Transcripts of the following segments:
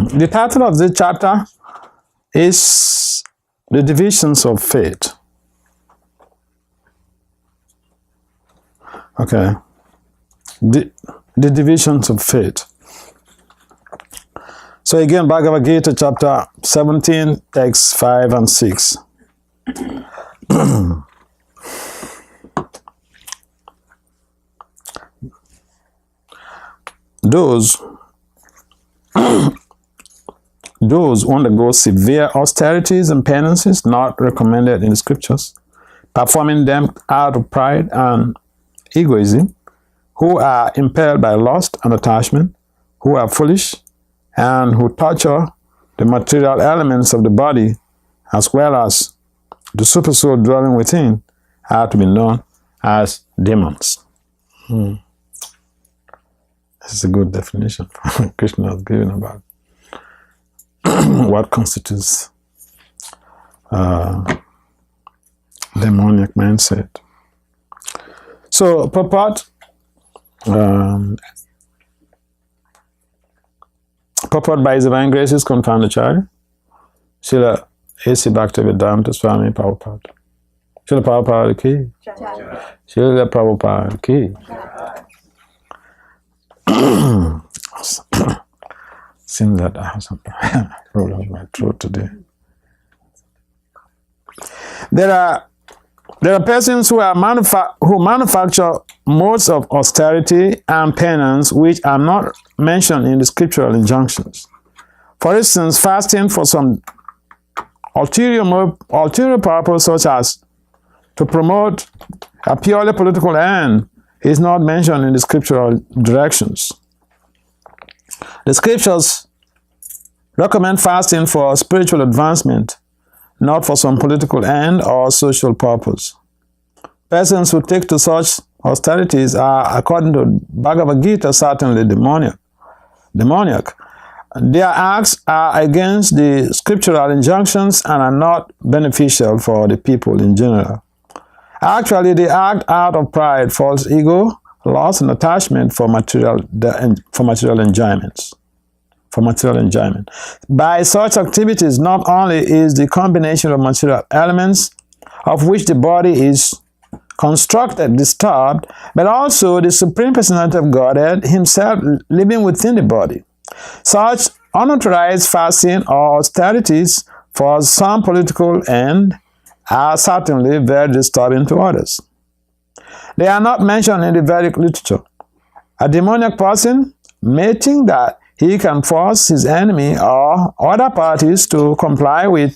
The title of this chapter is The Divisions of Faith. Okay. The divisions of faith. So again, Bhagavad-gita chapter 17, texts 5 and 6. Those who undergo severe austerities and penances not recommended in the scriptures, performing them out of pride and egoism, who are impelled by lust and attachment, who are foolish, and who torture the material elements of the body, as well as the supersoul dwelling within, are to be known as demons. This is a good definition Krishna has given about what constitutes demoniac mindset. So, purport by His Divine Graces Confounded Charity, Srila A.C. Bhakti-Vedanta Swami Prabhupada. Srila Prabhupada ki. Srila Prabhupada ki. Seems that I have some problem with my throat today. There are persons who manufacture modes of austerity and penance which are not mentioned in the scriptural injunctions. For instance, fasting for some ulterior purpose, such as to promote a purely political end, is not mentioned in the scriptural directions. The scriptures recommend fasting for spiritual advancement, not for some political end or social purpose. Persons who take to such austerities are, according to Bhagavad-gita, certainly demoniac. Their acts are against the scriptural injunctions and are not beneficial for the people in general. Actually, they act out of pride, false ego, lust, and attachment for material enjoyments. By such activities, not only is the combination of material elements of which the body is constructed disturbed, but also the Supreme Personality of Godhead Himself living within the body. Such unauthorized fasting or austerities for some political end are certainly very disturbing to others. They are not mentioned in the Vedic literature. A demoniac person may think that he can force his enemy or other parties to comply with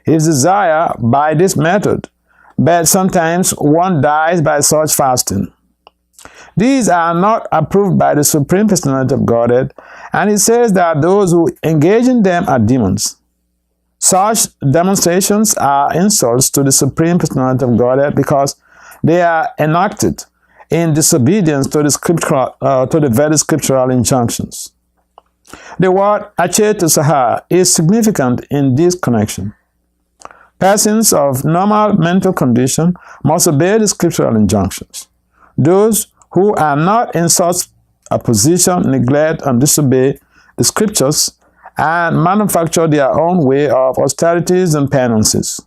his desire by this method, but sometimes one dies by such fasting. These are not approved by the Supreme Personality of Godhead, and He says that those who engage in them are demons. Such demonstrations are insults to the Supreme Personality of Godhead because they are enacted in disobedience to the very scriptural injunctions. The word Achetasaha is significant in this connection. Persons of normal mental condition must obey the scriptural injunctions. Those who are not in such a position neglect and disobey the scriptures and manufacture their own way of austerities and penances.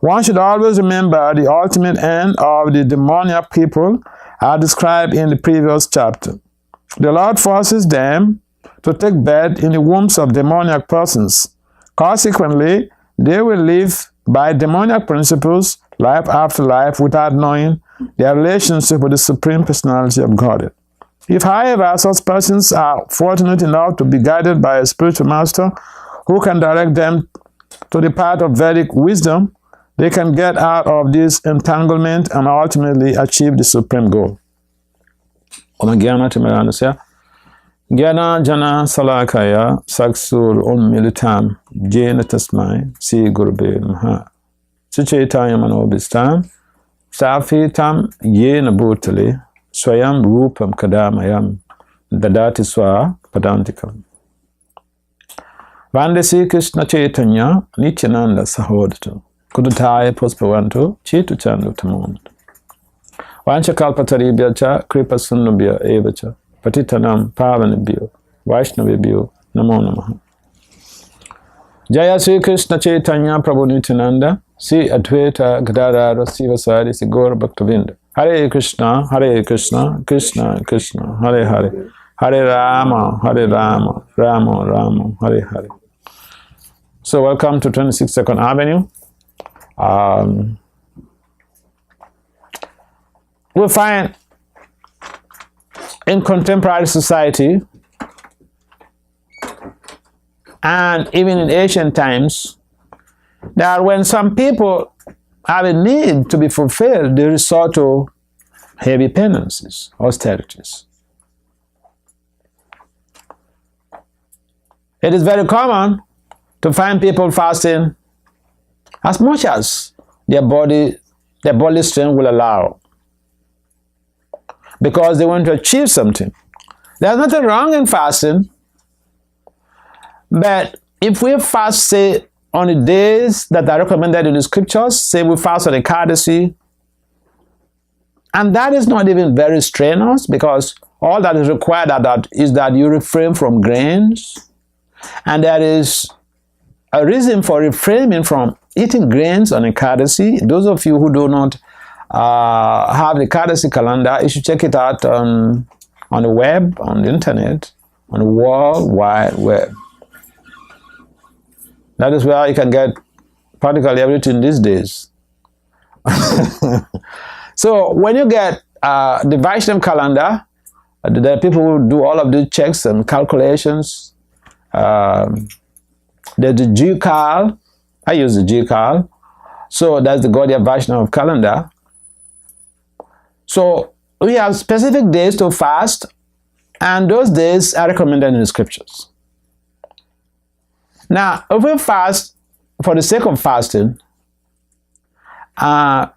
One should always remember the ultimate end of the demoniac people are described in the previous chapter. The Lord forces them to take birth in the wombs of demoniac persons. Consequently, they will live by demoniac principles life after life without knowing their relationship with the Supreme Personality of Godhead. If, however, such persons are fortunate enough to be guided by a spiritual master who can direct them to the path of Vedic wisdom, they can get out of this entanglement and ultimately achieve the supreme goal. Gyana jana salakaya saksur militam jena tasmai si gurbe namaha. Suchaitanya manobistam safitam yena bhutale swayam rupam kadamayam dadati swa padantikam. Vandasi Krishna Chaitanya Nityananda Sahodatu Kudutaya Puspavantu Chitu Chandu Tamon Vancha Kalpataribhyacha Kripa Sundubhya Evacha Patitanam Pavanibhyo Vaishnavibhyo Namo Namaha. Jaya Sri Krishna Chaitanya Prabhu Nityananda, Sri Advaita Gadadhara Sivasari Sri Gaura Bhaktavinda. Hare Krishna, Krishna Krishna, Hare Hare. Hare Rama, Rama Rama, Hare Hare. So welcome to 26th Avenue. We find in contemporary society and even in ancient times that when some people have a need to be fulfilled, they resort to heavy penances, austerities. It is very common to find people fasting as much as their bodily strength will allow, because they want to achieve something. There's nothing wrong in fasting, but if we fast, say, on the days that are recommended in the scriptures, say we fast on Ekadasi, and that is not even very strenuous, because all that is required is that you refrain from grains. And there is a reason for refraining from eating grains on Ekadasi. Those of you who do not have the Ekadasi calendar, you should check it out on the web, on the internet, on the World Wide Web. That is where you can get practically everything these days. So when you get the Vaishnava calendar, there are people who do all of these checks and calculations. There's the G-Cal. I use the G-Cal. So that's the Gaudiya Vaishnava calendar. So we have specific days to fast, and those days are recommended in the scriptures. Now, if we fast for the sake of fasting, for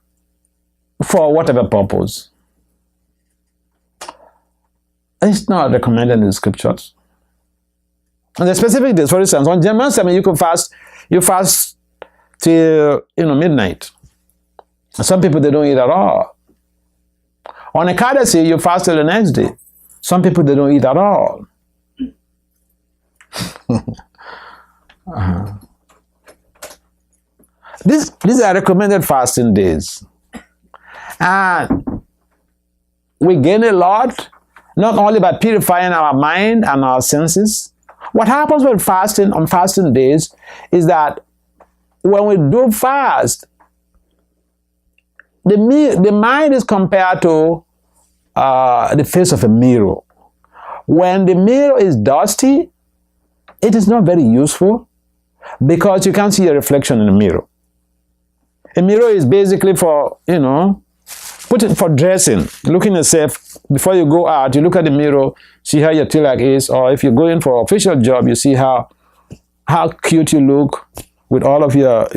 whatever purpose, it's not recommended in the scriptures. And the specific days, for instance, on Janmashtami you fast till midnight. Some people, they don't eat at all. On Ekadasi, you fast till the next day. Some people, they don't eat at all. These are recommended fasting days. And we gain a lot, not only by purifying our mind and our senses. What happens with fasting on fasting days is that when we do fast, the mind is compared to the face of a mirror. When the mirror is dusty, it is not very useful because you can't see a reflection in the mirror. A mirror is basically for, for dressing. Looking at yourself before you go out, you look at the mirror, see how your tilak is, or if you're going for an official job, you see how cute you look with all of your,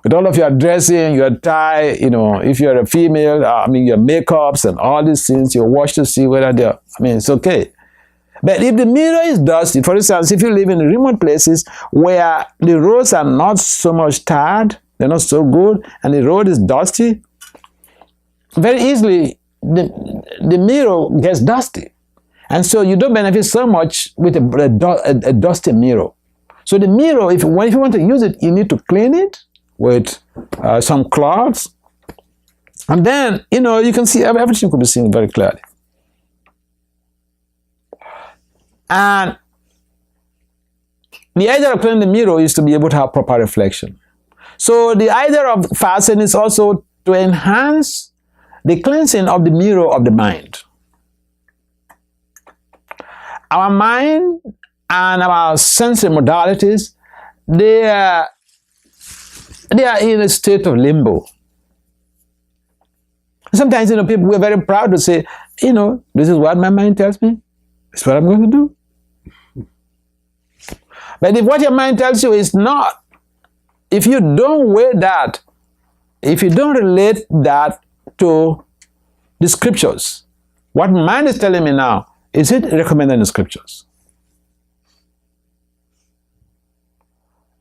with all of your dressing, your tie, if you're a female, your makeups and all these things, you watch to see whether they're, it's okay. But if the mirror is dusty, for instance, if you live in remote places where the roads are not so much tarred, they're not so good, and the road is dusty, very easily the mirror gets dusty. And so you don't benefit so much with a dusty mirror. So the mirror, if you want to use it, you need to clean it with some cloths. And then, you can see everything could be seen very clearly. And the idea of cleaning the mirror is to be able to have proper reflection. So the idea of fasting is also to enhance the cleansing of the mirror of the mind. Our mind and our sensory modalities, they are in a state of limbo. Sometimes, people, we're very proud to say, this is what my mind tells me. This is what I'm going to do. But if what your mind tells you is not, if you don't weigh that, if you don't relate that to the scriptures, what mind is telling me now, is it recommended in the scriptures?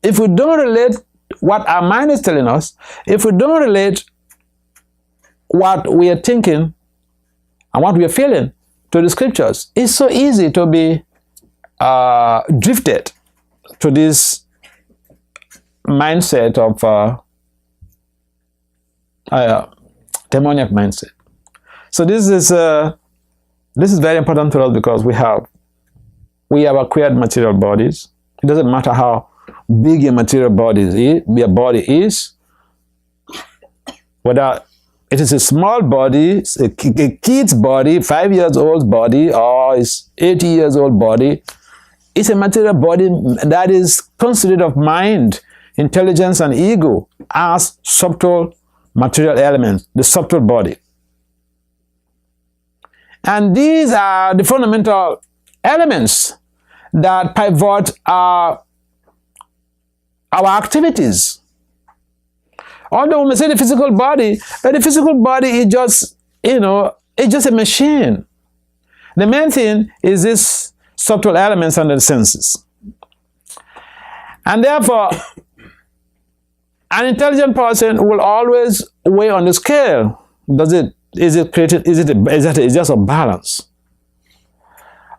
If we don't relate what our mind is telling us, if we don't relate what we are thinking and what we are feeling to the scriptures. It's so easy to be drifted to this mindset of demoniac mindset. So this is very important to us because we have acquired material bodies. It doesn't matter how big your material body is, whether it is a small body, a kid's body, 5 years old body, or it's 80 years old body. It's a material body that is considered of mind, intelligence, and ego as subtle material elements, the subtle body. And these are the fundamental elements that pivot our activities. Although we may say the physical body, but the physical body is just, it's just a machine. The main thing is this subtle elements under the senses. And therefore, an intelligent person will always weigh on the scale. Is it just a balance?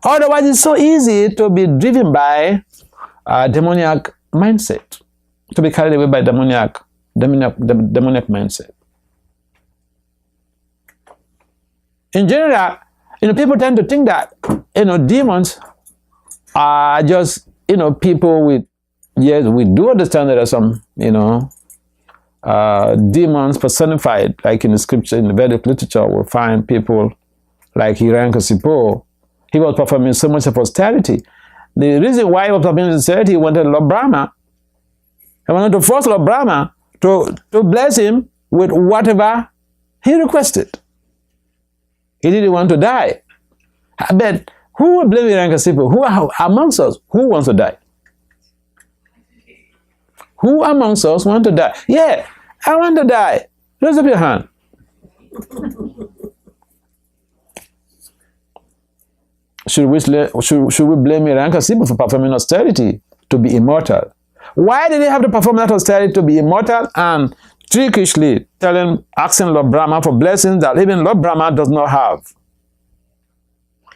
Otherwise, it's so easy to be driven by a demoniac mindset, to be carried away by demoniac mindset. In general, people tend to think that, demons are just, people with, yes, we do understand there are some, demons personified, like in the scripture, in the Vedic literature, we find people like Hiranyakasipu. He was performing so much of austerity. The reason why he was performing austerity, he wanted Lord Brahma. He wanted to force Lord Brahma to bless him with whatever he requested. He didn't want to die. But who will blame Hiranyakasipu? Who amongst us, who wants to die? Who amongst us want to die? Yeah, I want to die. Raise up your hand. Should we blame Hiranyakasipu for performing austerity to be immortal? Why did he have to perform that austerity to be immortal and trickishly asking Lord Brahma for blessings that even Lord Brahma does not have?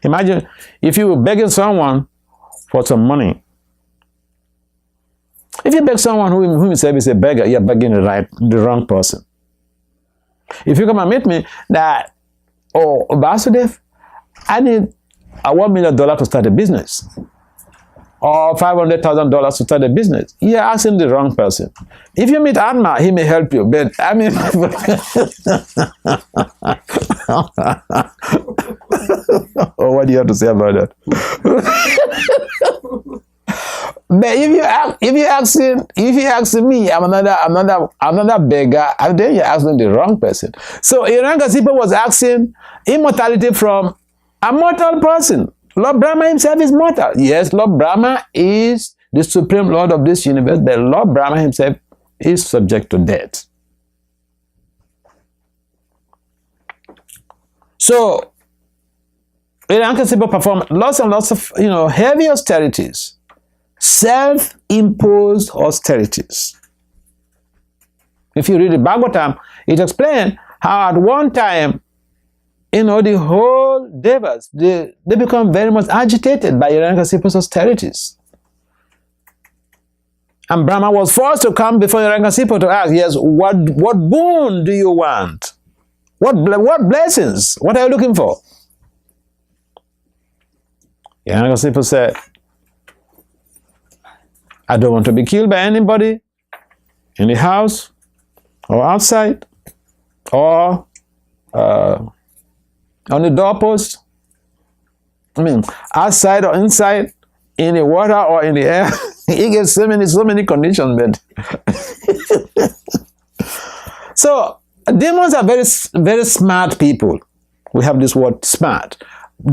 Imagine if you were begging someone for some money. If you beg someone whom you say is a beggar, you're begging the wrong person. If you come and meet me that, Vasudeva, I need $1 million to start a business, or $500,000 to start a business, you're asking the wrong person. If you meet Atma, he may help you, but I mean, what do you have to say about that? But if you ask me, I'm another beggar, and then you're asking the wrong person. So Hiranyakasipu was asking immortality from a mortal person. Lord Brahma himself is mortal. Yes, Lord Brahma is the supreme Lord of this universe, but Lord Brahma himself is subject to death. So Hiranyakasipu performed lots and lots of heavy austerities. Self-imposed austerities. If you read the Bhagavatam, it explains how at one time, the whole devas, they become very much agitated by Hiranyakasipu's austerities. And Brahma was forced to come before Hiranyakasipu to ask, yes, what boon do you want? What blessings? What are you looking for? Hiranyakasipu said, I don't want to be killed by anybody in the house or outside or on the doorpost. I mean, outside or inside, in the water or in the air. He gets so many conditions, but so demons are very, very smart people. We have this word smart.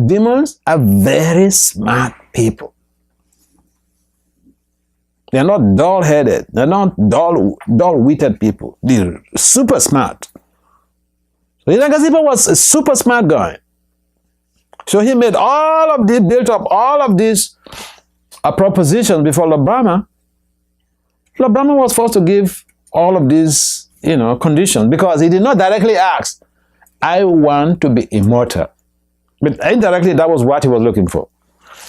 Demons are very smart people. They're not dull-headed. They're not dull-witted people. They're super smart. So Hiranyakasipu was a super smart guy. So he made built up all of these propositions before Lord Brahma. Lord Brahma was forced to give all of these, conditions because he did not directly ask, I want to be immortal. But indirectly, that was what he was looking for.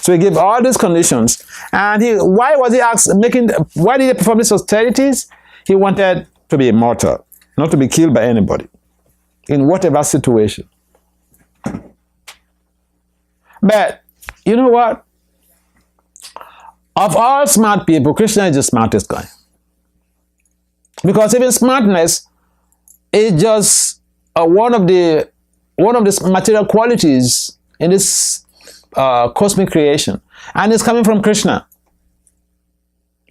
So he gave all these conditions. And why did he perform these austerities? He wanted to be immortal, not to be killed by anybody, in whatever situation. But, you know what? Of all smart people, Krishna is the smartest guy. Because even smartness is just one of the material qualities in this cosmic creation. And it's coming from Krishna.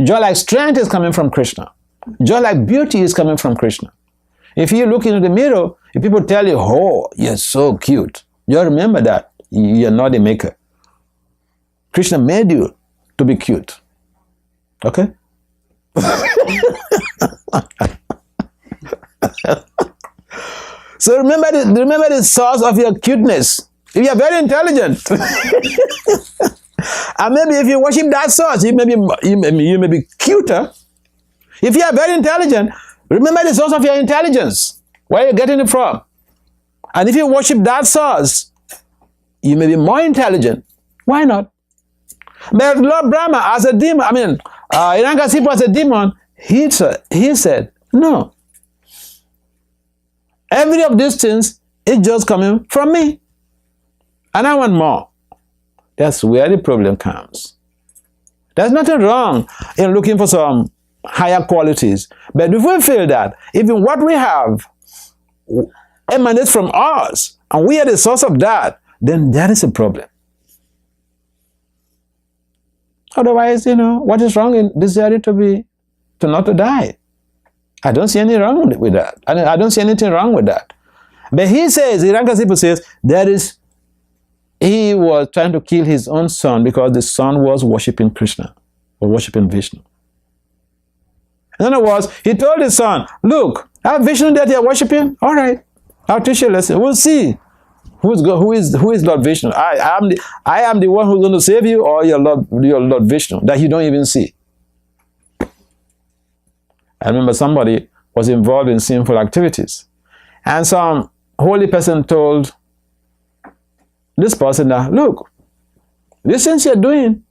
Just like strength is coming from Krishna. Just like beauty is coming from Krishna. If you look into the mirror, if people tell you, oh, you're so cute, you remember that you're not the maker. Krishna made you to be cute. Okay? So remember the source of your cuteness. If you are very intelligent, and maybe if you worship that source, you may be cuter. If you are very intelligent, remember the source of your intelligence. Where are you getting it from? And if you worship that source, you may be more intelligent. Why not? But Lord Brahma, as a demon, Hiranyakashipu as a demon, he said, no. Every of these things is just coming from me. And I want more. That's where the problem comes. There's nothing wrong in looking for some higher qualities. But if we feel that even what we have emanates from us, and we are the source of that, then that is a problem. Otherwise, what is wrong in desiring to not to die? I don't see any wrong with that. I don't see anything wrong with that. But he says, Hiranyakashipu says, he was trying to kill his own son because the son was worshipping Krishna or worshipping Vishnu. In other words, he told his son, look, I have Vishnu that you're worshipping. All right, I'll teach you a lesson. We'll see who is Lord Vishnu. I am the one who's going to save you, or your Lord Vishnu that you don't even see. I remember somebody was involved in sinful activities, and some holy person told this person that, look, these things you're doing,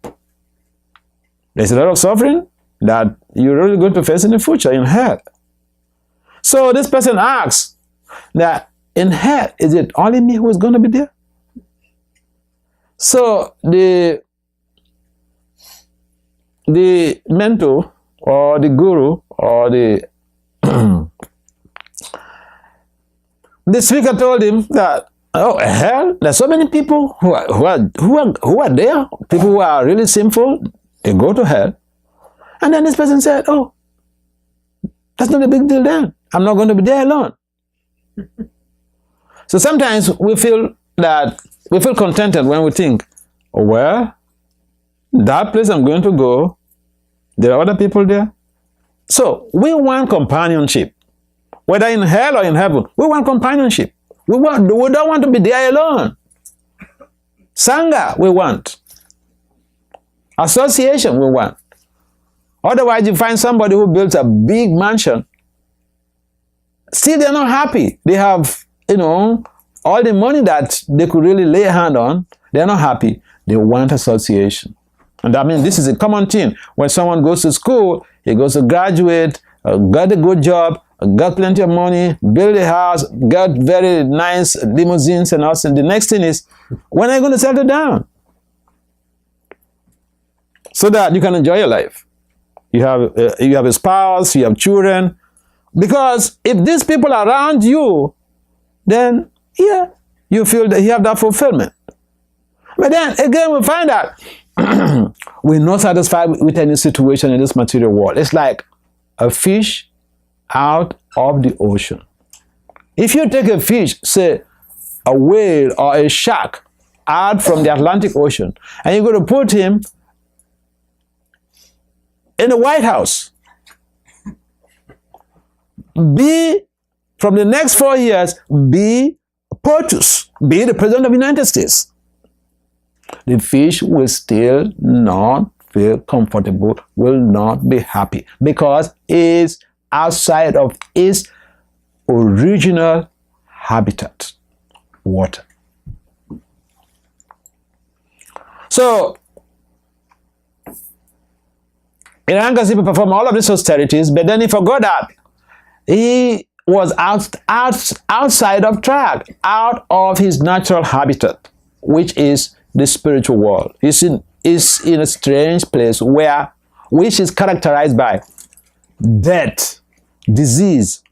there's a lot of suffering that you're really going to face in the future in hell. So this person asks that in hell, is it only me who is going to be there? So the mentor or the guru or the speaker told him that, oh hell, there's so many people who are there, people who are really sinful, they go to hell. And then this person said, oh, that's not a big deal then. I'm not going to be there alone. So sometimes we feel contented when we think, oh, well, that place I'm going to go, there are other people there. So we want companionship. Whether in hell or in heaven, we want companionship. We don't want to be there alone. Sangha, we want. Association, we want. Otherwise, you find somebody who builds a big mansion. Still, they're not happy. They have, all the money that they could really lay a hand on. They're not happy. They want association. And this is a common thing. When someone goes to school, he goes to graduate, got a good job, got plenty of money, build a house, got very nice limousines and all. And the next thing is, when are you going to settle down? So that you can enjoy your life. You have a spouse, you have children. Because if these people are around you, then yeah, you feel that you have that fulfillment. But then again, we find out we're not satisfied with any situation in this material world. It's like a fish out of the ocean. If you take a fish, say a whale or a shark, out from the Atlantic Ocean, and you're going to put him in the White House, from the next 4 years, be POTUS, be the President of the United States. The fish will still not feel comfortable, will not be happy, because it's outside of its original habitat, water. So, Hiranyakasipu performed all of these austerities, but then he forgot that he was outside of track, out of his natural habitat, which is the spiritual world. He's in a strange place which is characterized by death, disease,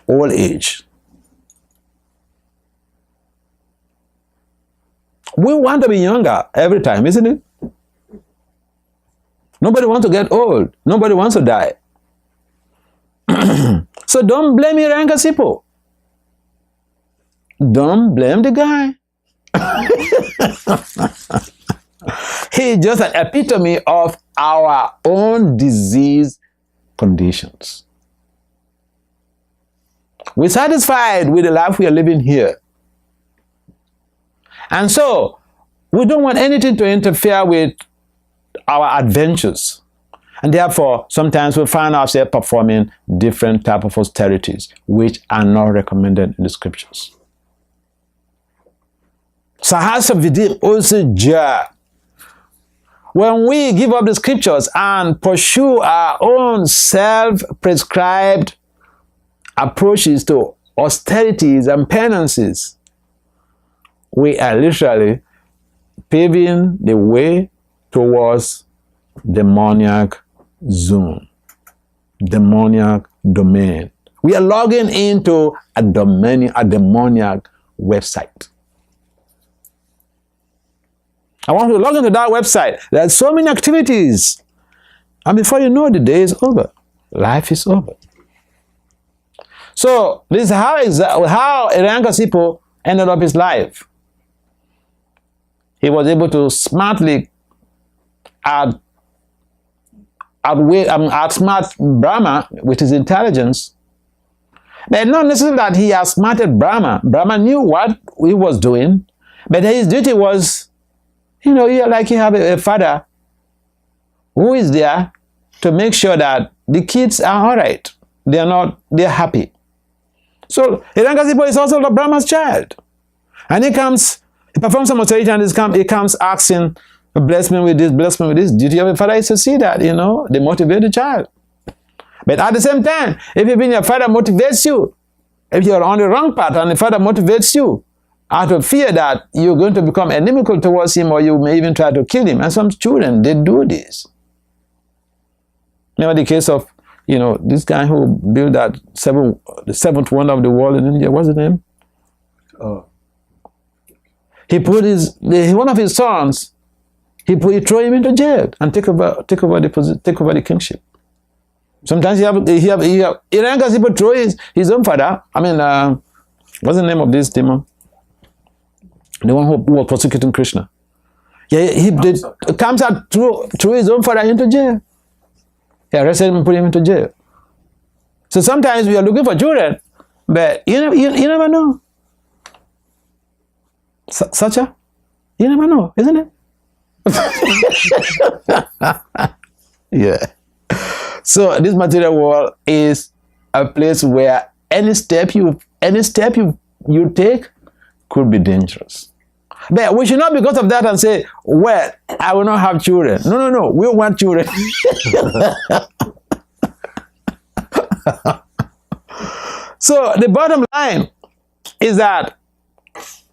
old age. We want to be younger every time, isn't it? Nobody wants to get old. Nobody wants to die. So don't blame Hiranyakasipu. Don't blame the guy. He's just an epitome of our own disease conditions. We're satisfied with the life we are living here. And so, we don't want anything to interfere with our adventures. And therefore, sometimes we find ourselves performing different types of austerities, which are not recommended in the scriptures. Sahasa vidim osija. When we give up the scriptures and pursue our own self-prescribed approaches to austerities and penances, we are literally paving the way towards demoniac zone, demoniac domain. We are logging into a demoniac website. I want to log into that website. There are so many activities. And before you know, the day is over. Life is over. So, this is how Hiranyakasipu ended up his life. He was able to smartly outsmart Brahma with his intelligence. But not necessarily that he outsmarted Brahma. Brahma knew what he was doing, but his duty was, you have a father who is there to make sure that the kids are all right. They're happy. So Hiranyakasipu is also the Brahma's child. And he performs some austerity and he comes asking, bless me with this, bless me with this. Duty of a father is to see that, they motivate the child. But at the same time, if your father motivates you, if you're on the wrong path and the father motivates you, out of fear that you're going to become inimical towards him or you may even try to kill him. And some children, they do this. Remember the case of, this guy who built the seventh wonder of the world in India. What's his name? He put one of his sons, he threw him into jail and take over the kingship. Sometimes Hiranyakasipu throw his own father. What's the name of this demon? The one who was persecuting Krishna. He comes out threw his own father into jail. He arrested him and put him into jail. So sometimes we are looking for children, but you never know. Sacha, you never know, isn't it? Yeah. So this material world is a place where any step you take could be dangerous. But we should not, because of that, and say, well, I will not have children. No. We want children. So the bottom line is that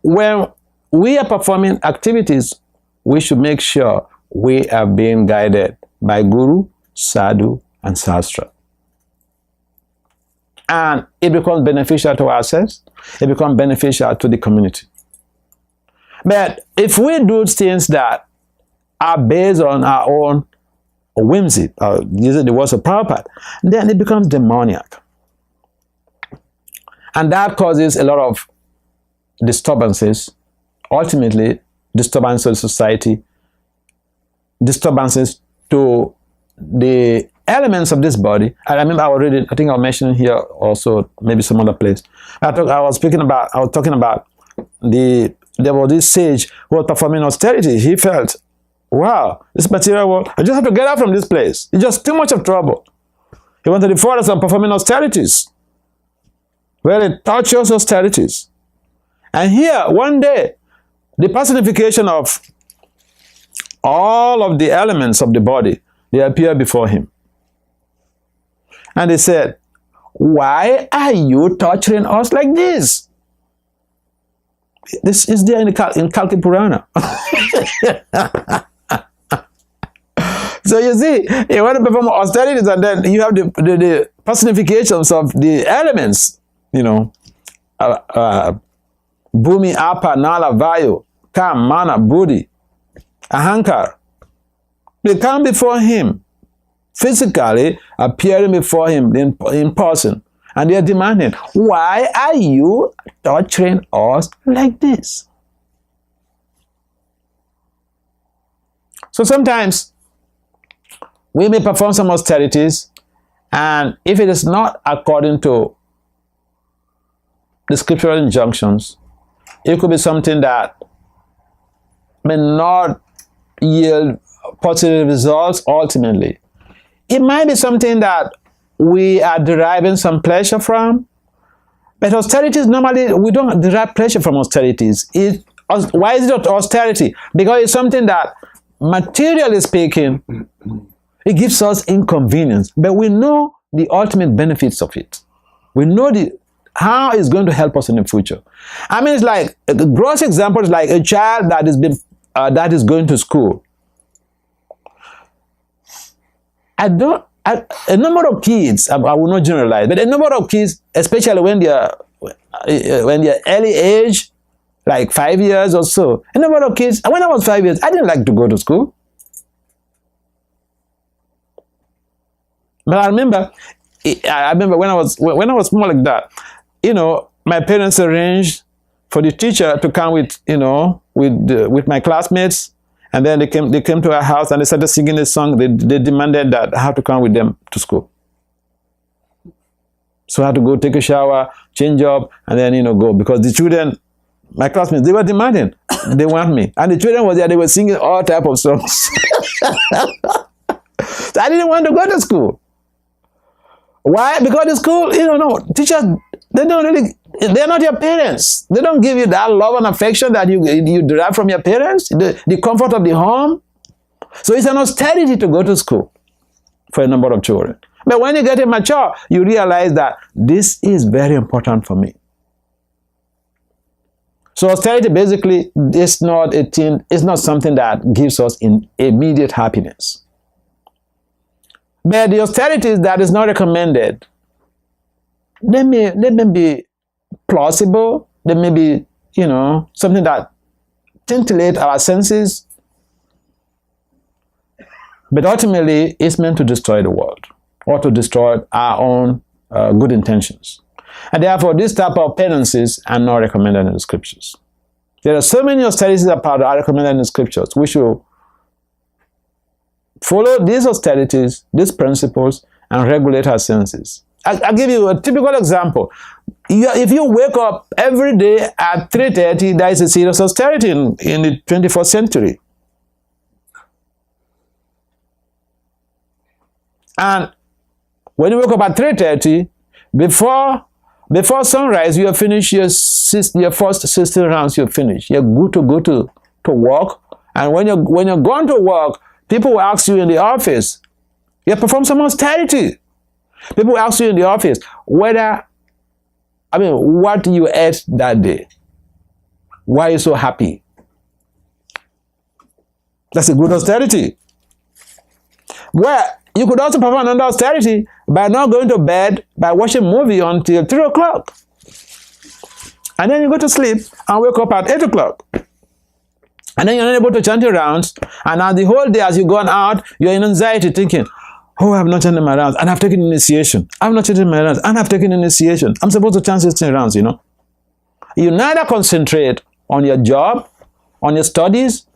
when we are performing activities, we should make sure we are being guided by Guru, Sadhu, and Sastra. And it becomes beneficial to ourselves. It becomes beneficial to the community. But if we do things that are based on our own whimsy, using the words of Prabhupada, then it becomes demoniac. And that causes a lot of disturbances, ultimately disturbances to society, disturbances to the elements of this body. I remember I was reading, I think I'll mention here also, maybe some other place. I was talking about there was this sage who was performing austerity. He felt, wow, this material world, I just have to get out from this place. It's just too much of trouble. He went to the forest and performing austerities. Very torturous austerities. And here, one day, the personification of all of the elements of the body, they appear before him. And they said, why are you torturing us like this? This is there in Kalki Purana. So you see, you want to perform austerities, and then you have the personifications of the elements, you know, Bhumi, Apa, Nala, Vayu, Kam, Mana, Buddhi, Ahankar. They come before him, physically appearing before him in person, and they are demanding, why are you torturing us like this? So sometimes we may perform some austerities, and if it is not according to the scriptural injunctions, it could be something that may not yield positive results ultimately. It might be something that we are deriving some pleasure from, but austerities, normally we don't derive pleasure from austerities. Why is it austerity? Because it's something that, materially speaking, it gives us inconvenience, but we know the ultimate benefits of it. We know how it's going to help us in the future. I mean, it's like, a gross example is like a child that is going to school. A number of kids, I will not generalize, but a number of kids, especially when they are early age, like 5 years or so, a number of kids, when I was 5 years, I didn't like to go to school. But I remember when I was small like that, you know, my parents arranged for the teacher to come with my classmates, and then they came to our house and they started singing a song. They demanded that I have to come with them to school. So I had to go take a shower, change up, and then go, because the children, my classmates, they were demanding. They want me, and the children were there. They were singing all type of songs. So I didn't want to go to school. Why? Because the school, teachers, they're not your parents. They don't give you that love and affection that you derive from your parents, the comfort of the home. So it's an austerity to go to school for a number of children. But when you get mature, you realize that this is very important for me. So austerity basically is not it's not something that gives us immediate happiness. But the austerities that is not recommended, they may be plausible, they may be, something that titillate our senses, but ultimately it's meant to destroy the world or to destroy our own good intentions. And therefore, this type of penances are not recommended in the scriptures. There are so many austerities that are recommended in the scriptures. We should follow these austerities, these principles, and regulate our senses. I'll give you a typical example. If you wake up every day at 3:30, there is a serious austerity in the 21st century. And when you wake up at 3:30, before sunrise, you have finished your first 16 rounds. You're finished. You're good to go to work. And when you're going to work, people will ask you in the office, you perform some austerity. People will ask you in the office what you ate that day. Why are you so happy? That's a good austerity. Well, you could also perform another austerity by not going to bed, by watching a movie until 3 o'clock. And then you go to sleep and wake up at 8 o'clock. And then you're not able to chant your rounds. And now the whole day as you've gone out, you're in anxiety thinking, oh, I have not chanted my rounds, and I've taken initiation. I've not chanted my rounds, and I've taken initiation. I'm supposed to chant 16 rounds, You neither concentrate on your job, on your studies,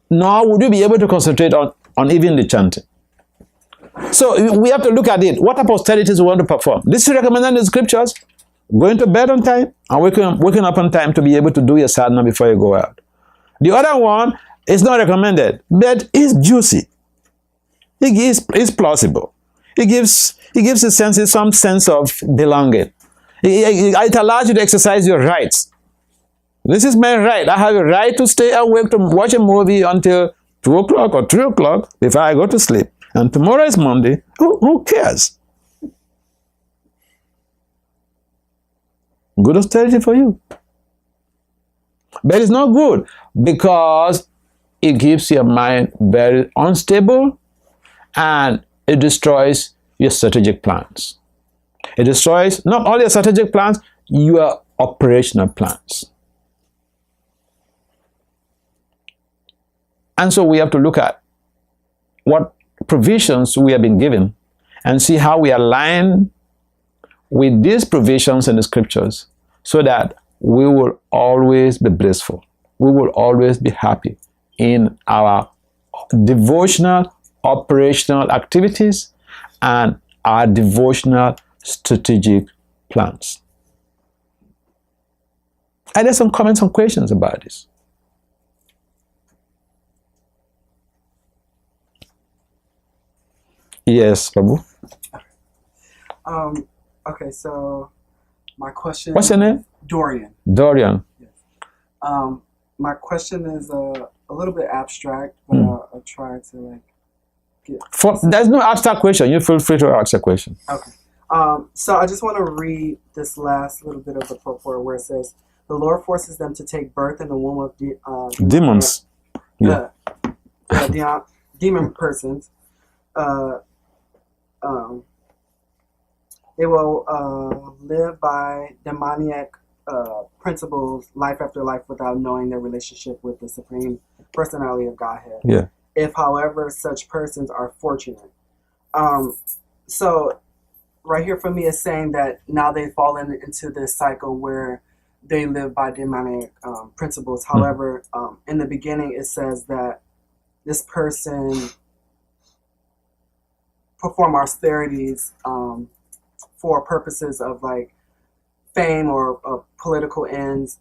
nor would you be able to concentrate on even the chanting. So we have to look at it. What type of austerities we want to perform? This is recommended in the scriptures. Going to bed on time and waking up on time to be able to do your sadhana before you go out. The other one is not recommended, but it's juicy. It's plausible. It gives the senses some sense of belonging. It allows you to exercise your rights. This is my right. I have a right to stay awake to watch a movie until 2 o'clock or 3 o'clock before I go to sleep. And tomorrow is Monday. Who cares? Good austerity for you. But it's not good because it keeps your mind very unstable and it destroys your strategic plans. It destroys not only your strategic plans, your operational plans. And so we have to look at what provisions we have been given and see how we align with these provisions in the scriptures so that we will always be blissful. We will always be happy in our devotional, operational activities and our devotional strategic plans. And there's some comments and questions about this. Yes, Babu. Okay, so my question. What's your name? Dorian. Dorian. Yes. My question is a little bit abstract, but I'll try to like get. There's no abstract question. You feel free to ask a question. Okay. So I just want to read this last little bit of the purport where it says, "The Lord forces them to take birth in the womb of demons." Demon persons. They will live by demoniac principles life after life without knowing their relationship with the Supreme Personality of Godhead. Yeah. If, however, such persons are fortunate. So right here for me is saying that now they've fallen into this cycle where they live by demonic principles. However, in the beginning it says that this person perform austerities for purposes of like fame or political ends,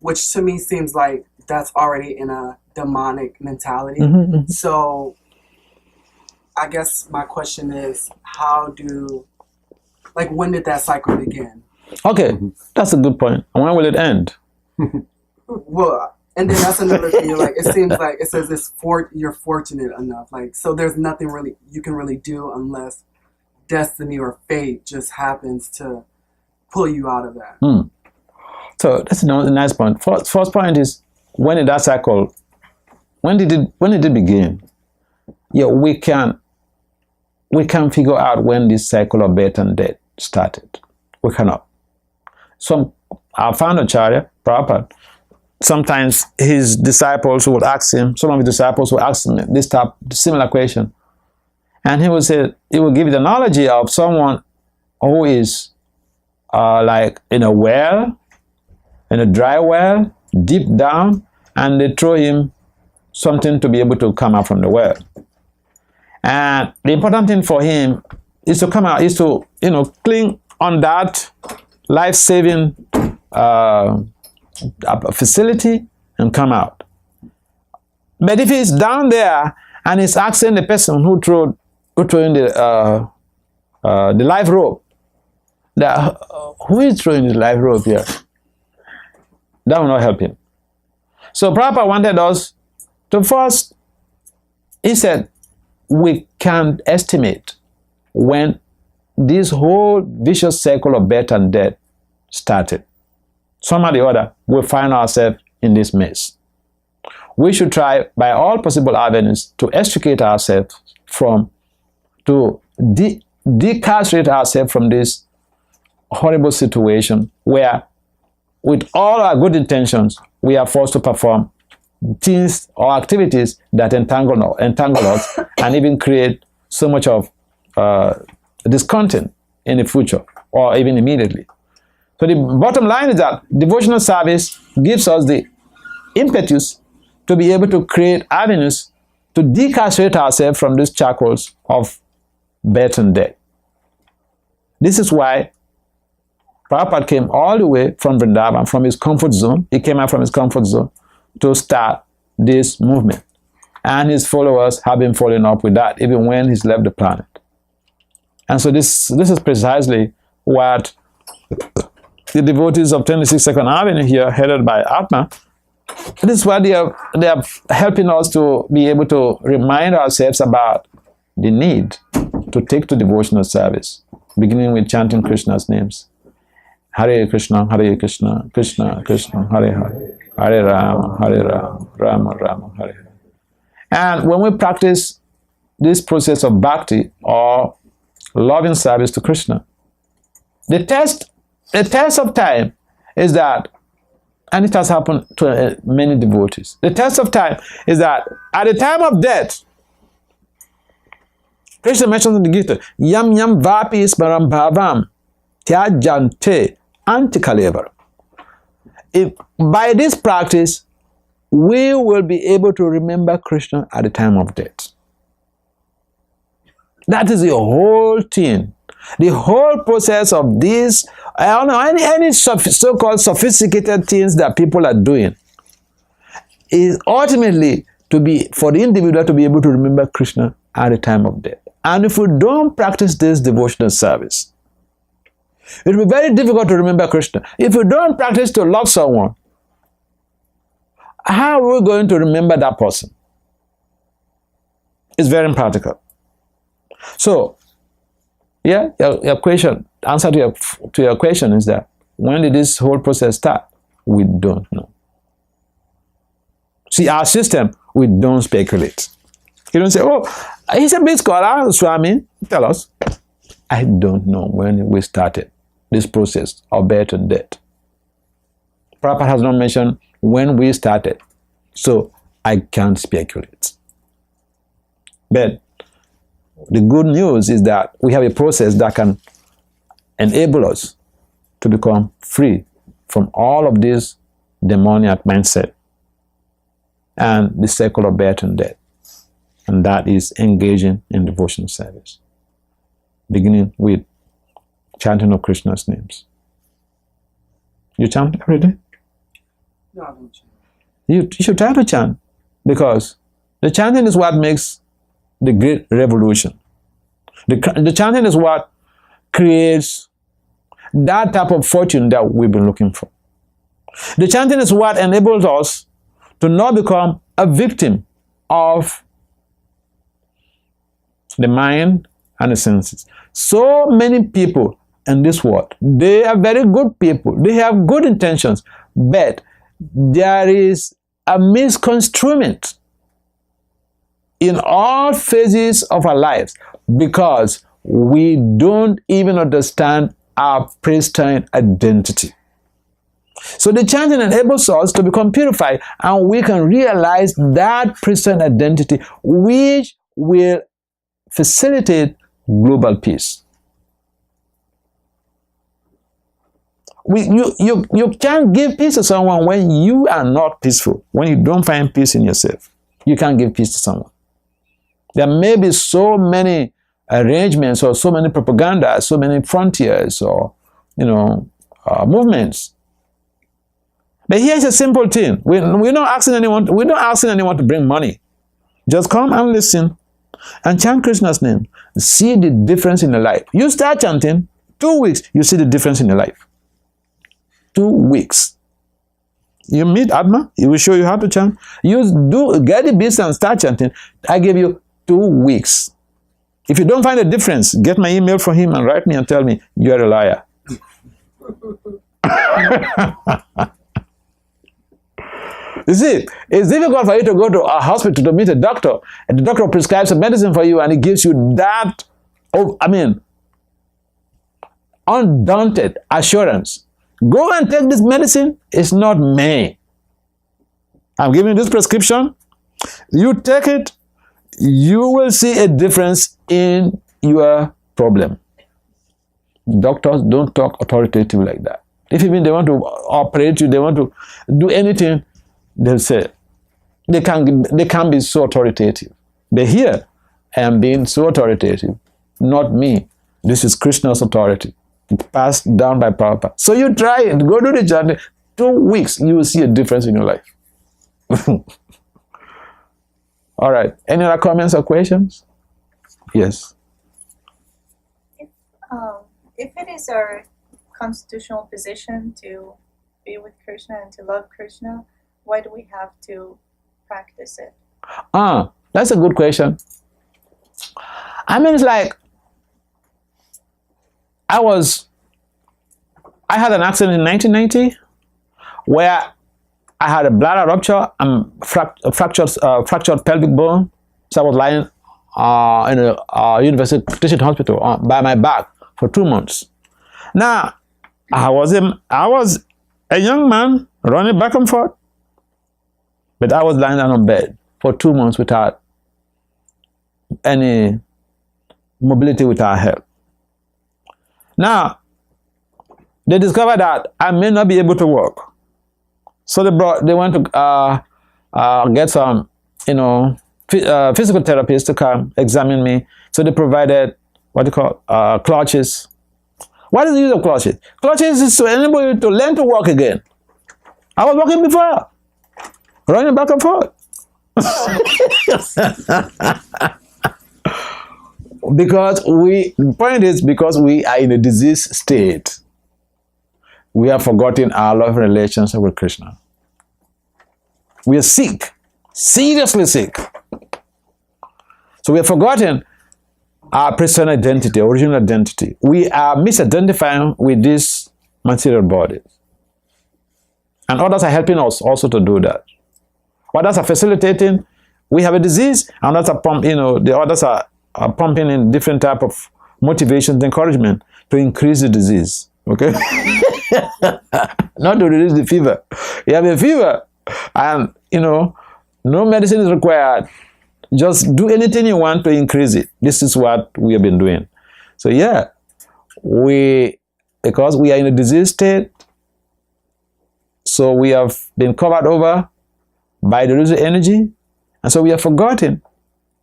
which to me seems like that's already in a demonic mentality. So I guess my question is, when did that cycle begin? Okay, that's a good point. And when will it end? Well, and then that's another thing. Like it seems like it says you're fortunate enough. Like so, there's nothing really you can really do unless destiny or fate just happens to pull you out of that. So that's a nice point. First point is, when did that cycle? When did it begin? Yeah, we can figure out when this cycle of birth and death started. We cannot. Our founder Acharya Prabhupada, sometimes his disciples would ask him, some of his disciples would ask him this similar question. And he would give the analogy of someone who is like in a well, in a dry well, deep down, and they throw him something to be able to come out from the well. And the important thing for him is to come out, is to, cling on that life-saving facility and come out. But if he's down there and he's asking the person who threw in the life rope, who is throwing the life rope here? That will not help him. So Prabhupada wanted us to first, he said, we can't estimate when this whole vicious cycle of birth and death started. Somehow or the other, we find ourselves in this mess. We should try by all possible avenues to extricate ourselves to decarcerate ourselves from this horrible situation where, with all our good intentions, we are forced to perform things or activities that entangle us and even create so much of discontent in the future or even immediately. So the bottom line is that devotional service gives us the impetus to be able to create avenues to decarcerate ourselves from these shackles of birth and death. This is why Prabhupada came all the way from Vrindavan, from his comfort zone. He came out from his comfort zone to start this movement. And his followers have been following up with that even when he's left the planet. And so this is precisely what the devotees of 26nd Avenue here, headed by Atma, this is why they are helping us to be able to remind ourselves about the need to take to devotional service, beginning with chanting Krishna's names. Hare Krishna, Krishna Krishna, Hare Hare, Hare Rama, Rama Rama, Hare Hare. And when we practice this process of bhakti or loving service to Krishna, the test of time is that, and it has happened to many devotees, the test of time is that at the time of death, Krishna mentions in the Gita, Yam Yam Vapi Smaram Bhavam Tyajante Antikalevar. If by this practice, we will be able to remember Krishna at the time of death. That is the whole thing. The whole process of this, I don't know, any so-called sophisticated things that people are doing is ultimately to be for the individual to be able to remember Krishna at the time of death. And if we don't practice this devotional service, it will be very difficult to remember Krishna. If we don't practice to love someone, how are we going to remember that person? It's very impractical. So, yeah, your question, answer to your question is that when did this whole process start? We don't know. See, our system, we don't speculate. You don't say, oh, he's a big scholar, Swami, tell us. I don't know when we started this process of birth and death. Prabhupada has not mentioned when we started, so I can't speculate. But the good news is that we have a process that can enable us to become free from all of this demoniac mindset and the cycle of birth and death. And that is engaging in devotional service, beginning with chanting of Krishna's names. You chant every day? No, I don't chant. You should try to chant, because the chanting is what makes the great revolution. The chanting is what creates that type of fortune that we've been looking for. The chanting is what enables us to not become a victim of the mind and the senses. So many people in this world, they are very good people. They have good intentions, but there is a misconstruement in all phases of our lives because we don't even understand our pristine identity. So the chanting enables us to become purified, and we can realize that pristine identity, which will facilitate global peace. You can't give peace to someone when you are not peaceful, when you don't find peace in yourself. You can't give peace to someone. There may be so many arrangements or so many propaganda, so many frontiers or movements. But here's a simple thing. We're not asking anyone to bring money. Just come and listen and chant Krishna's name. See the difference in your life. You start chanting, 2 weeks, you see the difference in your life. 2 weeks. You meet Atma, he will show you how to chant. You get the beats and start chanting. I give you 2 weeks. If you don't find a difference, get my email from him and write me and tell me you're a liar. You see, it's difficult for you to go to a hospital to meet a doctor, and the doctor prescribes a medicine for you, and he gives you that, undaunted assurance. Go and take this medicine. It's not me. I'm giving you this prescription. You take it, you will see a difference in your problem. Doctors don't talk authoritative like that. If even they want to operate you, they want to do anything, they'll say, they can't be so authoritative. But here, I am being so authoritative. Not me. This is Krishna's authority. It's passed down by Prabhupada. So you try it. Go do the journey. 2 weeks, you will see a difference in your life. All right. Any other comments or questions? Yes. If it is our constitutional position to be with Krishna and to love Krishna? Why do we have to practice it? That's a good question. I mean, it's like I had an accident in 1990 where I had a bladder rupture and fractured pelvic bone. So I was lying in a university teaching hospital by my back for 2 months. Now, I was a young man running back and forth, but I was lying down on bed for 2 months without any mobility, without help. Now, they discovered that I may not be able to walk. So they went to get some, physical therapists to come examine me. So they provided what you call clutches. What is the use of clutches? Clutches is to enable you to learn to walk again. I was walking before, running back and forth. The point is, because we are in a diseased state, we have forgotten our love relationship with Krishna. We are sick, seriously sick. So we have forgotten our Pristine identity, original identity. We are misidentifying with these material bodies. And others are helping us also to do that. Others are facilitating. We have a disease, and others are the others are pumping in different type of motivations, encouragement to increase the disease. Okay? Not to reduce the fever. You have a fever, and no medicine is required. Just do anything you want to increase it. This is what we have been doing. So yeah, because we are in a disease state, so we have been covered over by the residual energy, and so we have forgotten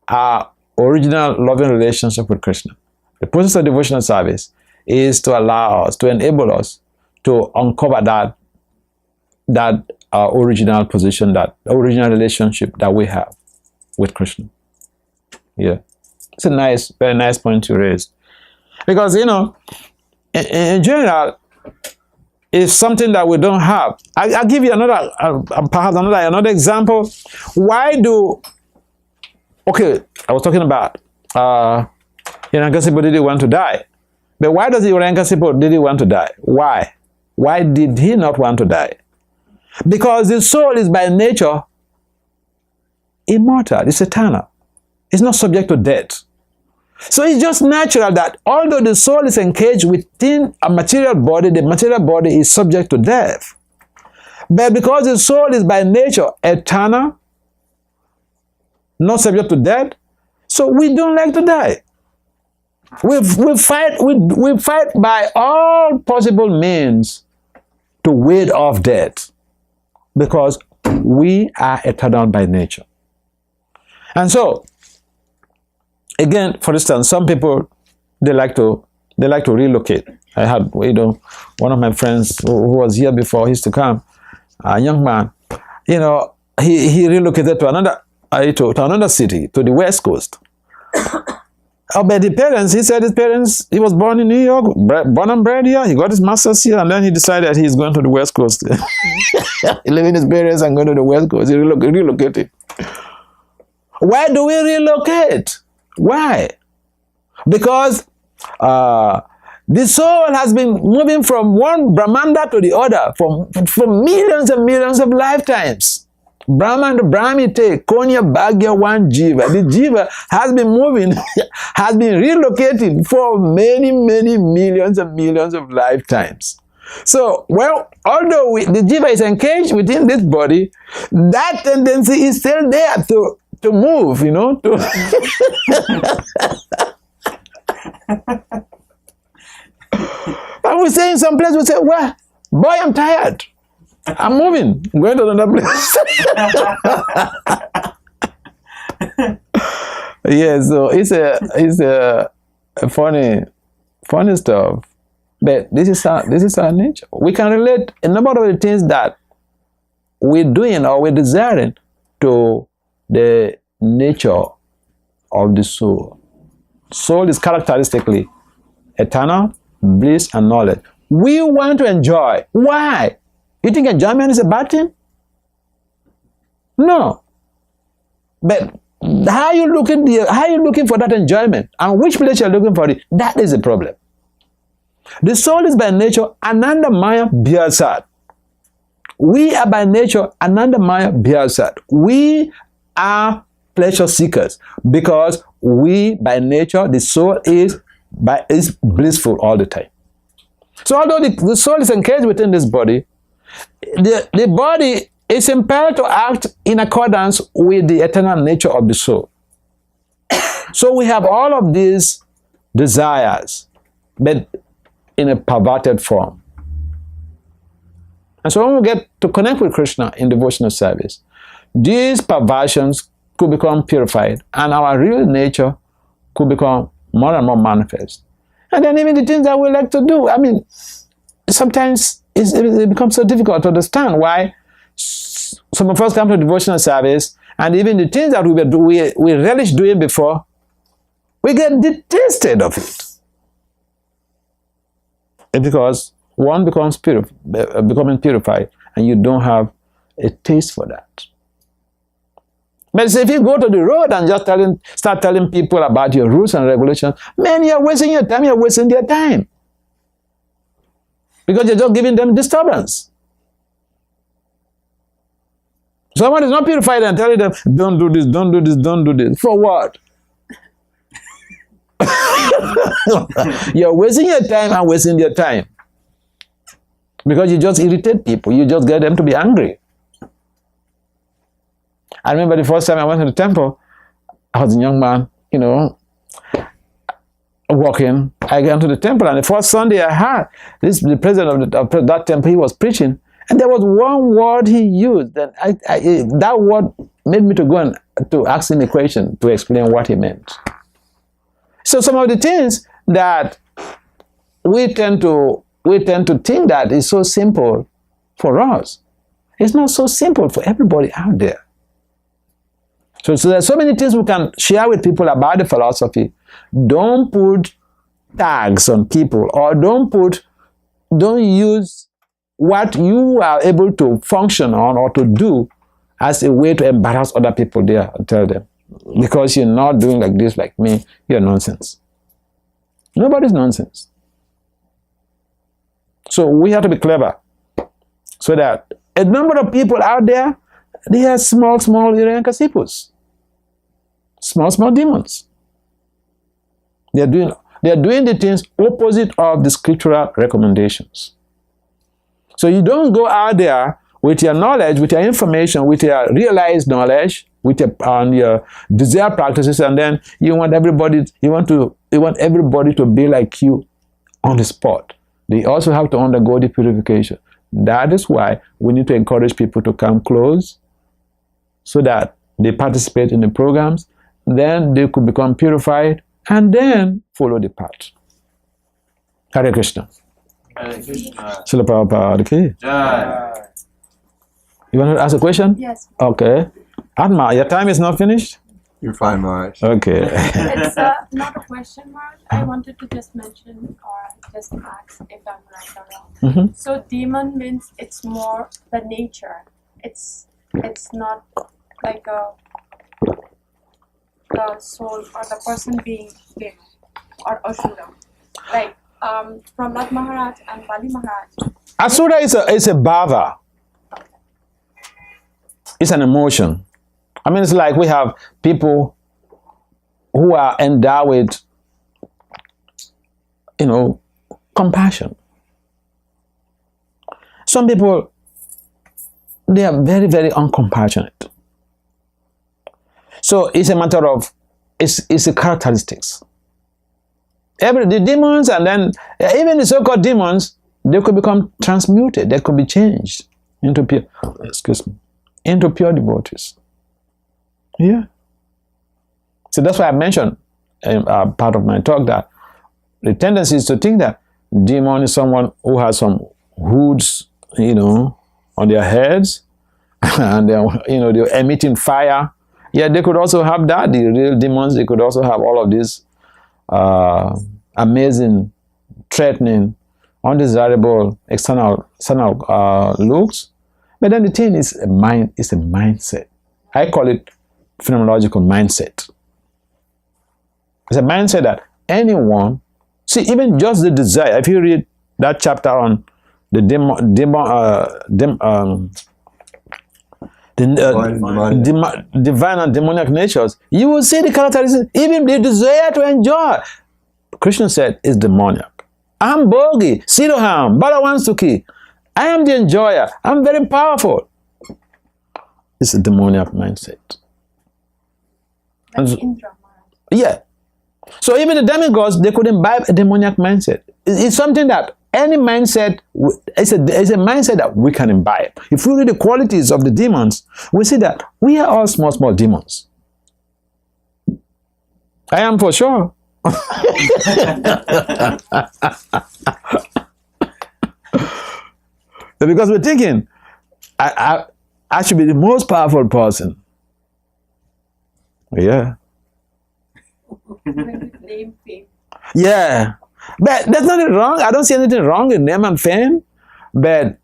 our original loving relationship with Krishna. The process of devotional service is to allow us, to enable us to uncover that original position, that original relationship that we have with Krishna. Yeah, it's a very nice point you raised, because in general, it's something that we don't have. I'll give you another example. I was talking about Hiranyakasipu didn't want to die. But why does Hiranyakasipu didn't want to die? Why? Why did he not want to die? Because the soul is by nature immortal, it's eternal. It's not subject to death. So it's just natural that although the soul is engaged within a material body, the material body is subject to death. But because the soul is by nature eternal, not subject to death, so we don't like to die. We fight by all possible means to ward off death, because we are eternal by nature. And so, again, for instance, some people they like to relocate. I had one of my friends who was here before. He used to come, a young man. He relocated to another city, to the West Coast. But the parents, he was born in New York, born and bred here. He got his master's here, and then he decided he's going to the West Coast. Leaving his parents and going to the West Coast. He relocated. Why do we relocate? Why? Because the soul has been moving from one Brahmanda to the other for millions and millions of lifetimes. Brahman to Brahmite, Konya Bhagya one Jiva. The Jiva has been moving, has been relocating for many, many millions and millions of lifetimes. So, although the Jiva is engaged within this body, that tendency is still there to move, I was saying someplace, we say, well, boy, I'm tired. I'm moving. I'm going to another place. Yeah, so it's a funny stuff. But this is our nature. We can relate a number of the things that we're doing or we're desiring to the nature of the soul. Soul is characteristically eternal, bliss, and knowledge. We want to enjoy. Why? You think enjoyment is a bad thing? No. But how are you looking for that enjoyment? And which place you're looking for it? That is the problem. The soul is by nature Anandamaya Bhyasat. We are by nature Anandamaya Bhyasat. We are pleasure seekers because we by nature, the soul is blissful all the time. So although the soul is engaged within this body, the body is impelled to act in accordance with the eternal nature of the soul. So we have all of these desires, but in a perverted form. And so when we get to connect with Krishna in devotional service, these perversions could become purified and our real nature could become more and more manifest. And then even the things that we like to do, I mean, sometimes it becomes so difficult to understand why some of us come to devotional service and even the things that we relish doing before, we get detested of it. It's because one becomes becoming purified and you don't have a taste for that. But if you go to the road and just start telling people about your rules and regulations, man, you're wasting your time, you're wasting their time. Because you're just giving them disturbance. Someone is not purified and telling them, don't do this, don't do this, don't do this. For what? You're wasting your time and wasting their time. Because you just irritate people. You just get them to be angry. I remember the first time I went to the temple, I was a young man, you know, walking. I got to the temple, and the first Sunday I had, the president of that temple, he was preaching, and there was one word he used. That that word made me to go and to ask him a question to explain what he meant. So some of the things that we tend to think that is so simple for us, it's not so simple for everybody out there. So there's so many things we can share with people about the philosophy. Don't put tags on people, or don't use what you are able to function on or to do as a way to embarrass other people there and tell them, because you're not doing like this, like me, you're nonsense. Nobody's nonsense. So we have to be clever so that a number of people out there, they are small Hiranyakasipus. Small demons. They are doing the things opposite of the scriptural recommendations. So you don't go out there with your knowledge, with your information, with your realized knowledge, with your desired practices, and then you want everybody to be like you on the spot. They also have to undergo the purification. That is why we need to encourage people to come close so that they participate in the programs, then they could become purified and then follow the path. Hare Krishna. Hare Krishna. Srila Prabhupada ki Jai. You want to ask a question? Yes. Okay. Atma, your time is not finished? You're fine, Maharaj. Okay. It's not a question, Mark. I wanted to just mention or just ask if I'm right or wrong. Mm-hmm. So demon means it's more the nature. It's not like the soul or the person being demon or Asura. Like Prahlad Maharaj and Bali Maharaj. Asura is a bhava. It's an emotion. I mean, it's like we have people who are endowed with, compassion. Some people, they are very, very uncompassionate. So it's a matter of, it's a characteristics. The demons, and then even the so-called demons, they could become transmuted. They could be changed into pure devotees. Yeah. So that's why I mentioned part of my talk that the tendency is to think that demon is someone who has some hoods, on their heads, and they're emitting fire. Yeah, they could also have that. The real demons, they could also have all of these amazing, threatening undesirable external looks. But then the thing is a mindset. I call it phenomenological mindset. It's a mindset that anyone, see, even just the desire, if you read that chapter on the divine and demoniac natures, you will see the characteristics, even the desire to enjoy. Krishna said is demoniac. I'm Bogi, Siddham, Balawansuki. I am the enjoyer. I'm very powerful. It's a demoniac mindset. Like So, Indra. yeah. So even the demigods, they could imbibe a demoniac mindset. It's something that any mindset, it's a mindset that we can imbibe. If we read the qualities of the demons, we see that we are all small demons. I am for sure. Because we're thinking, I should be the most powerful person. Yeah. Name, fame. Yeah. But there's nothing wrong. I don't see anything wrong in name and fame. But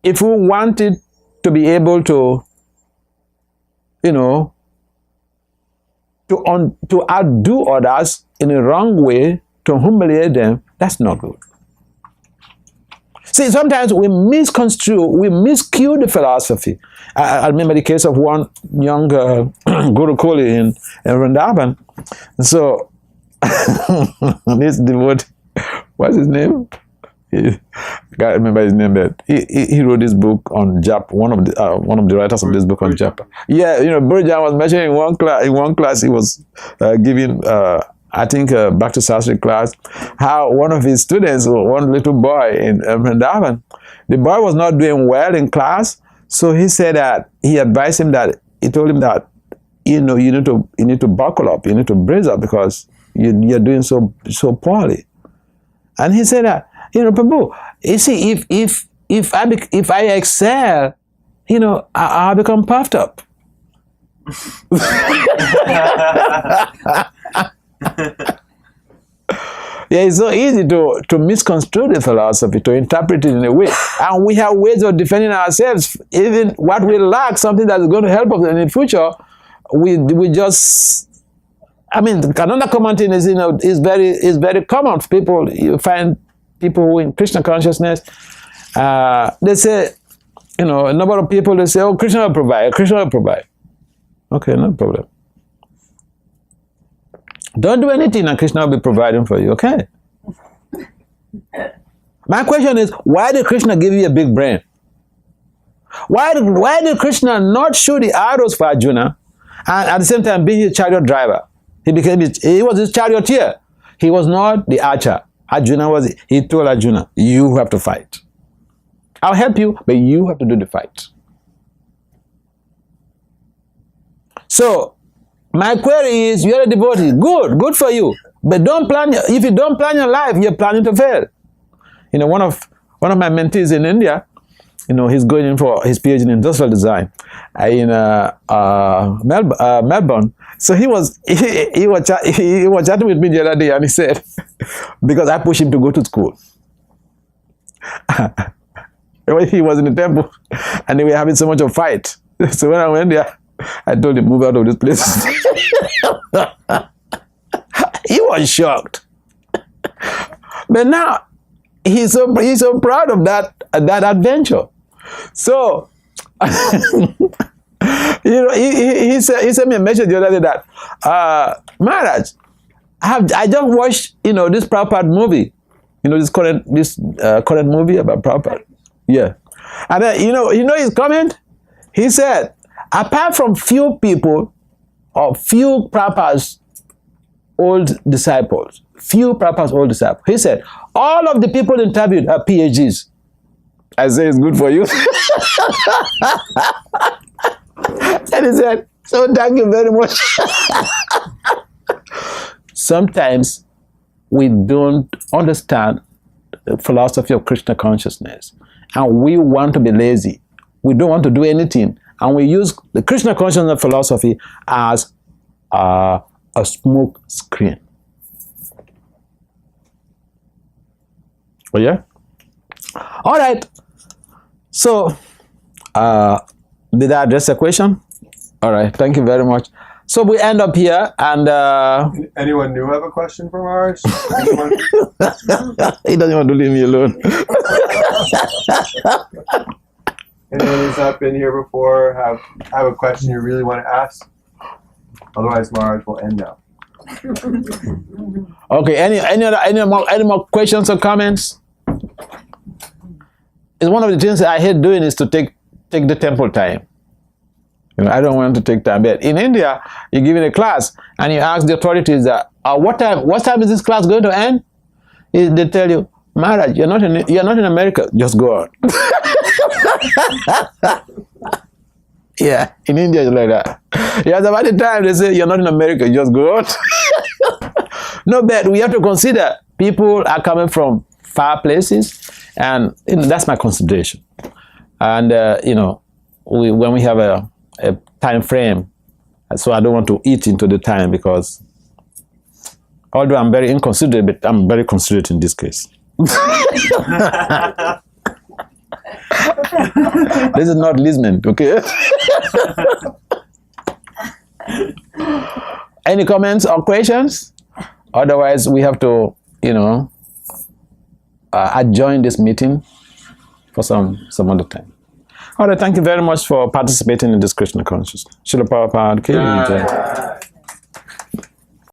if we wanted to be able to, you know, to outdo others in a wrong way, to humiliate them, that's not good. See, sometimes we misconstrue, we miscue the philosophy. I remember the case of one young Guru Koli in Vrindavan. So, this devotee, what's his name? I can't remember his name, but he wrote this book on Japa. One of the writers of this book on Japa. Yeah, you know, Burjan was mentioning in one class he was giving I think back to Sastri class, how one of his students, one little boy in Vrindavan, the boy was not doing well in class, so he said that he advised him that he told him that you need to buckle up, you need to brace up because you're doing so poorly. And he said that, Prabhu, you see, if I excel, I'll become puffed up. Yeah, it's so easy to misconstrue the philosophy, to interpret it in a way. And we have ways of defending ourselves. Even what we lack, something that is going to help us in the future, we just... I mean, another common thing is, is very common for people. You find people who in Krishna consciousness, they say, a number of people, they say, oh, Krishna will provide, Krishna will provide. Okay, no problem. Don't do anything and Krishna will be providing for you, okay? My question is, why did Krishna give you a big brain? Why did Krishna not shoot the arrows for Arjuna and at the same time be his chariot driver? He was his charioteer. He was not the archer. He told Arjuna, you have to fight. I'll help you, but you have to do the fight. So, my query is, you're a devotee. Good for you. But if you don't plan your life, you're planning to fail. One of my mentees in India, he's going in for his PhD in industrial design in Melbourne. So he was chatting with me the other day, and he said, because I pushed him to go to school. He was in the temple, and they were having so much of a fight. So when I went there, I told him, move out of this place. He was shocked. But now, he's so proud of that adventure. So, he sent me a message the other day that, Maharaj, I just watched, this Prabhupada movie, this current movie about Prabhupada. Yeah. And then, his comment? He said, apart from few people or few Prabhupada's old disciples, he said, all of the people interviewed are PhDs. I say it's good for you. And he said, so thank you very much. Sometimes we don't understand the philosophy of Krishna consciousness, and we want to be lazy. We don't want to do anything, and we use the Krishna consciousness philosophy as a smoke screen. Oh yeah? All right. So, did I address the question? All right. Thank you very much. So we end up here, and Anyone new have a question for Maharaj? Anyone? he doesn't want to leave me alone. Anyone who's not been here before have a question you really want to ask? Otherwise, Maharaj will end now. Okay. Any more questions or comments? It's one of the things that I hate doing is to take the temple time. You know, I don't want to take time. But in India, you're giving a class and you ask the authorities that, what time is this class going to end? They tell you, Maharaj, you're not in America. Just go on. Yeah, in India it's like that. Yeah, about the time they say you're not in America, just go on. No, but we have to consider people are coming from far places, and that's my consideration. And when we have a time frame, so I don't want to eat into the time, because although I'm very inconsiderate, but I'm very considerate in this case. This is not listening, okay? Any comments or questions? Otherwise, we have to, adjourn this meeting for some other time. All right, thank you very much for participating in this Krishna consciousness. Srila Prabhupada ki jai.